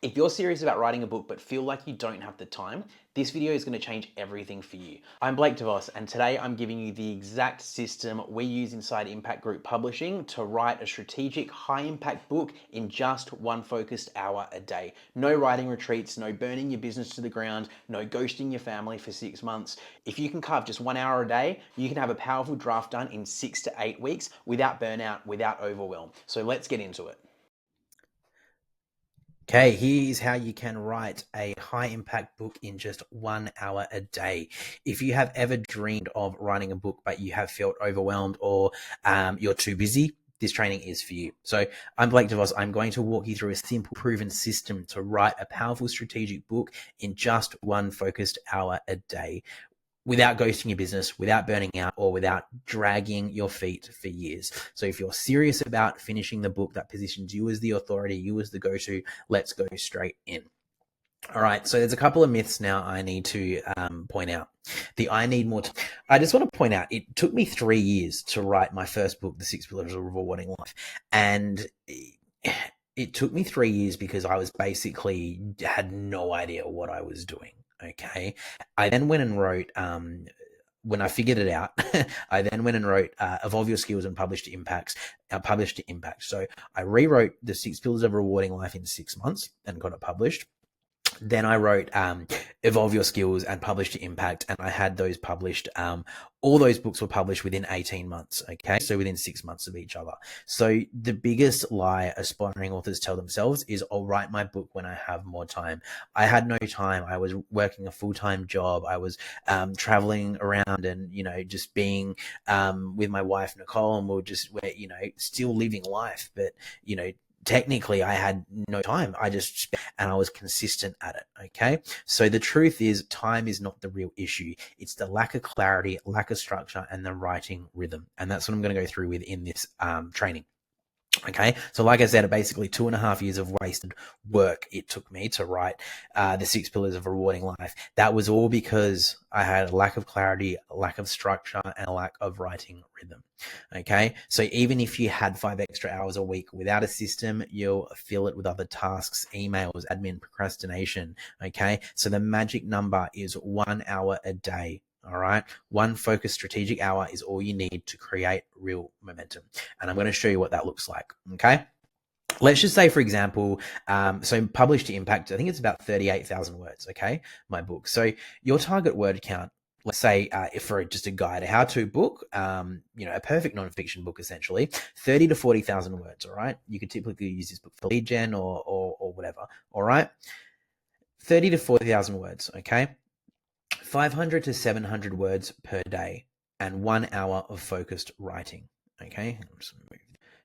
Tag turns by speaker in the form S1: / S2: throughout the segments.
S1: If you're serious about writing a book but feel like you don't have the time, this video is going to change everything for you. I'm Blake DeVos, and today I'm giving you the exact system we use inside Impact Group Publishing to write a strategic, high-impact book in just one focused hour a day. No writing retreats, no burning your business to the ground, no ghosting your family for 6 months. If you can carve just 1 hour a day, you can have a powerful draft done in 6 to 8 weeks without burnout, without overwhelm. So let's get into it. Okay, here's how you can write a high impact book in just 1 hour a day. If you have ever dreamed of writing a book, but you have felt overwhelmed or you're too busy, this training is for you. So I'm Blake DeVos. I'm going to walk you through a simple, proven system to write a powerful strategic book in just one focused hour a day, without ghosting your business, without burning out, or without dragging your feet for years. So if you're serious about finishing the book that positions you as the authority, you as the go-to, let's go straight in. All right, so there's a couple of myths now I need to point out. I need more time. I just want to point out, it took me 3 years to write my first book, The 6 Pillars of a Rewarding Life. And it took me 3 years because I was basically had no idea what I was doing. Okay. I then went and wrote, when I figured it out, I then went and wrote Evolve Your Skills and published to Impact. So I rewrote The 6 Pillars of a Rewarding Life in 6 months and got it published. Then I wrote Evolve Your Skills and published to Impact, and I had those published. All those books were published within 18 months, okay? So within 6 months of each other. So the biggest lie aspiring authors tell themselves is, I'll write my book when I have more time. I had no time. I was working a full-time job. I was traveling around and, just being with my wife, Nicole, and we're still living life. But, technically I had no time. And I was consistent at it. Okay. So the truth is, time is not the real issue. It's the lack of clarity, lack of structure, and the writing rhythm. And that's what I'm going to go through with in this training. Okay, so like I said, basically 2.5 years of wasted work it took me to write The 6 Pillars of a Rewarding Life. That was all because I had a lack of clarity, a lack of structure, and a lack of writing rhythm. Okay, so even if you had 5 extra hours a week without a system, you'll fill it with other tasks, emails, admin, procrastination. Okay, so the magic number is 1 hour a day. All right. One focused strategic hour is all you need to create real momentum. And I'm going to show you what that looks like. Okay. Let's just say, for example, so published to Impact, I think it's about 38,000 words. Okay. My book. So your target word count, let's say, if for just a guide, a how-to book, a perfect nonfiction book, essentially 30 to 40,000 words. All right. You could typically use this book for lead gen or whatever. All right. 30 to 40,000 words. Okay. 500 to 700 words per day and 1 hour of focused writing. Okay.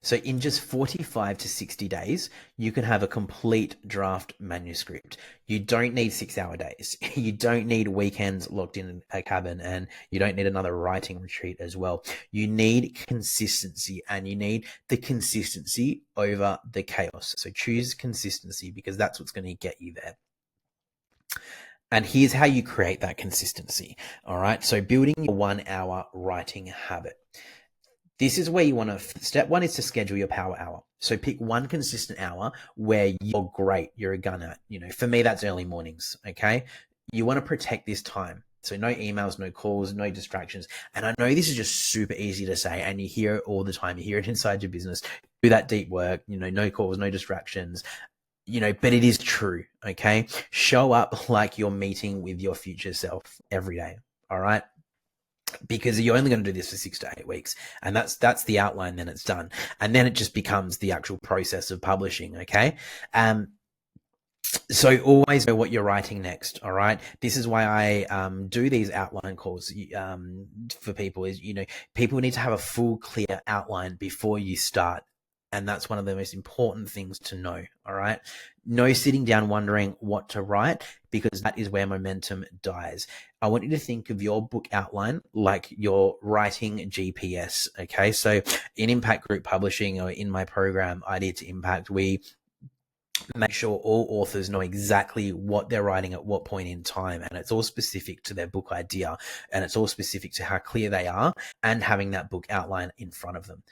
S1: So in just 45 to 60 days, you can have a complete draft manuscript. You don't need 6-hour days. You don't need weekends locked in a cabin, and you don't need another writing retreat as well. You need consistency, and you need the consistency over the chaos. So choose consistency, because that's what's going to get you there. And here's how you create that consistency. All right. So building your 1 hour writing habit. This is where you want to, step one is to schedule your power hour. So pick one consistent hour where you're great. You're a gunner. For me, that's early mornings. Okay. You want to protect this time. So no emails, no calls, no distractions. And I know this is just super easy to say, and you hear it all the time. You hear it inside your business. Do that deep work, no calls, no distractions. But it is true. Okay. Show up like you're meeting with your future self every day. All right. Because you're only going to do this for 6 to 8 weeks. And that's the outline. Then it's done. And then it just becomes the actual process of publishing. Okay. So always know what you're writing next. All right. This is why I do these outline calls for people. Is people need to have a full, clear outline before you start. And that's one of the most important things to know. All right. No sitting down wondering what to write, because that is where momentum dies. I want you to think of your book outline like you're writing GPS. Okay. So in Impact Group Publishing, or in my program, Idea to Impact, we make sure all authors know exactly what they're writing at what point in time. And it's all specific to their book idea, and it's all specific to how clear they are and having that book outline in front of them.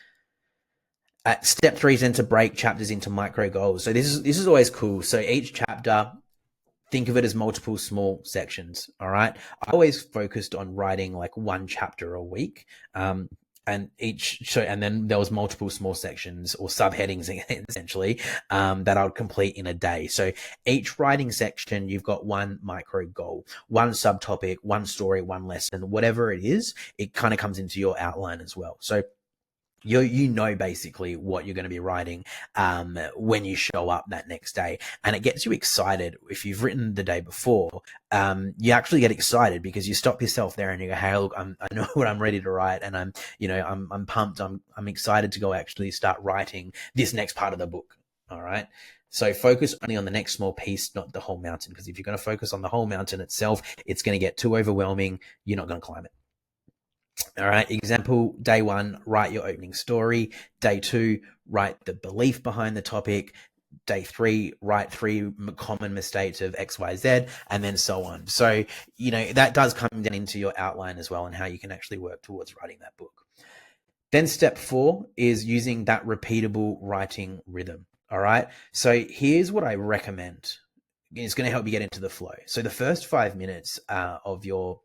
S1: Step 3 is then to break chapters into micro goals. So this is always cool. So each chapter, think of it as multiple small sections. All right. I always focused on writing like one chapter a week. And then there was multiple small sections or subheadings essentially, that I would complete in a day. So each writing section, you've got one micro goal, one subtopic, one story, one lesson, whatever it is, it kind of comes into your outline as well. So you know basically what you're going to be writing when you show up that next day, and it gets you excited. If you've written the day before, you actually get excited because you stop yourself there and you go, hey, look, I know what I'm ready to write, and I'm pumped. I'm excited to go actually start writing this next part of the book. All right. So focus only on the next small piece, not the whole mountain, because if you're going to focus on the whole mountain itself, it's going to get too overwhelming. You're not going to climb it. All right. Example, day 1, write your opening story. Day 2, write the belief behind the topic. Day 3, write 3 common mistakes of XYZ, and then so on. So, that does come down into your outline as well and how you can actually work towards writing that book. Then step 4 is using that repeatable writing rhythm. All right. So here's what I recommend. It's going to help you get into the flow. So the first 5 minutes of your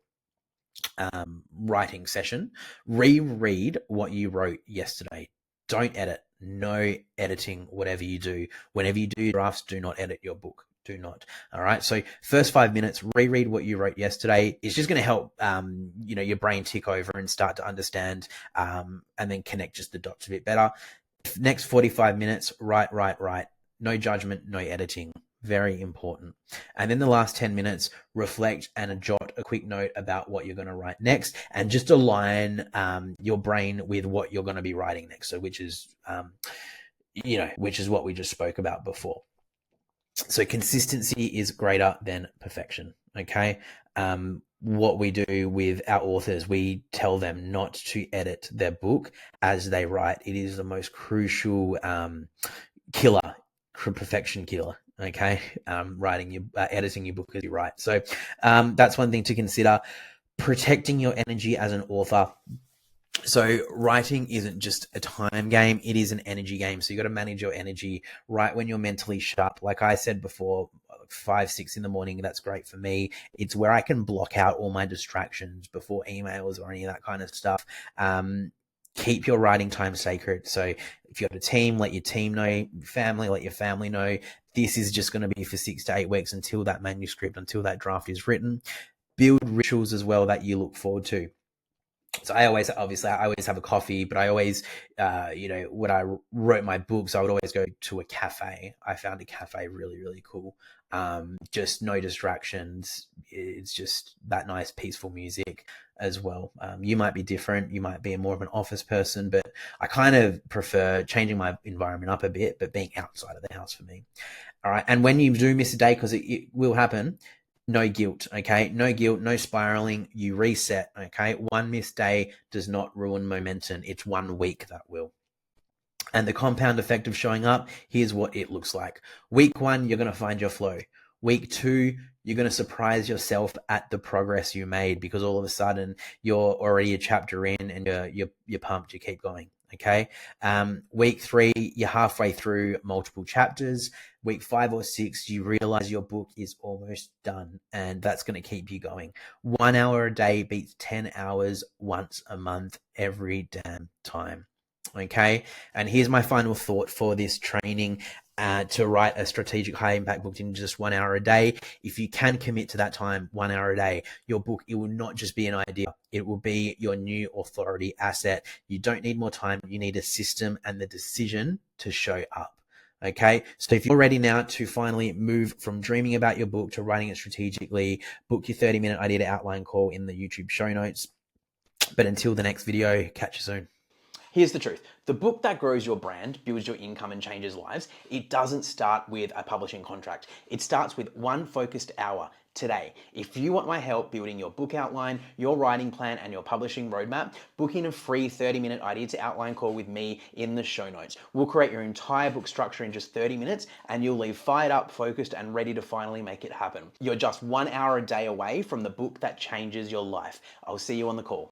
S1: writing session, reread what you wrote yesterday. Don't edit. No editing, whatever you do. Whenever you do drafts, do not edit your book. Do not. All right. So first 5 minutes, reread what you wrote yesterday. It's just going to help, your brain tick over and start to understand, and then connect just the dots a bit better. Next 45 minutes, write. No judgment, no editing. Very important. And then the last 10 minutes, reflect and jot a quick note about what you're going to write next, and just align your brain with what you're going to be writing next. So which is what we just spoke about before. So consistency is greater than perfection. Okay. What we do with our authors, we tell them not to edit their book as they write. It is the most crucial perfection killer. Okay. Editing your book as you write. So that's one thing to consider. Protecting your energy as an author. So writing isn't just a time game, it is an energy game. So you got to manage your energy. Write when you're mentally sharp. Like I said before, 5, 6 in the morning, that's great for me. It's where I can block out all my distractions before emails or any of that kind of stuff. Keep your writing time sacred. So if you have a team, let your team know. Family, let your family know. This is just going to be for 6 to 8 weeks until that manuscript, until that draft is written. Build rituals as well that you look forward to. So I always have a coffee, but I always, when I wrote my books, I would always go to a cafe. I found a cafe really, really cool. Just no distractions. It's just that nice, peaceful music as well. You might be different. You might be more of an office person, but I kind of prefer changing my environment up a bit, but being outside of the house for me. All right. And when you do miss a day, because it will happen, no guilt, okay? No guilt, no spiraling. You reset, okay? One missed day does not ruin momentum. It's 1 week that will. And the compound effect of showing up, here's what it looks like. Week 1, you're going to find your flow. Week 2, you're going to surprise yourself at the progress you made, because all of a sudden you're already a chapter in and you're pumped. You keep going. Okay. Week 3, you're halfway through multiple chapters. Week 5 or 6, you realize your book is almost done, and that's going to keep you going. 1 hour a day beats 10 hours once a month every damn time. Okay. And here's my final thought for this training. To write a strategic high impact book in just 1 hour a day. If you can commit to that time, 1 hour a day, your book, it will not just be an idea. It will be your new authority asset. You don't need more time. You need a system and the decision to show up. Okay. So if you're ready now to finally move from dreaming about your book to writing it strategically, book your 30-minute idea to outline call in the YouTube show notes. But until the next video, catch you soon.
S2: Here's the truth. The book that grows your brand, builds your income and changes lives, it doesn't start with a publishing contract. It starts with one focused hour today. If you want my help building your book outline, your writing plan, and your publishing roadmap, book in a free 30-minute idea to outline call with me in the show notes. We'll create your entire book structure in just 30 minutes and you'll leave fired up, focused, and ready to finally make it happen. You're just 1 hour a day away from the book that changes your life. I'll see you on the call.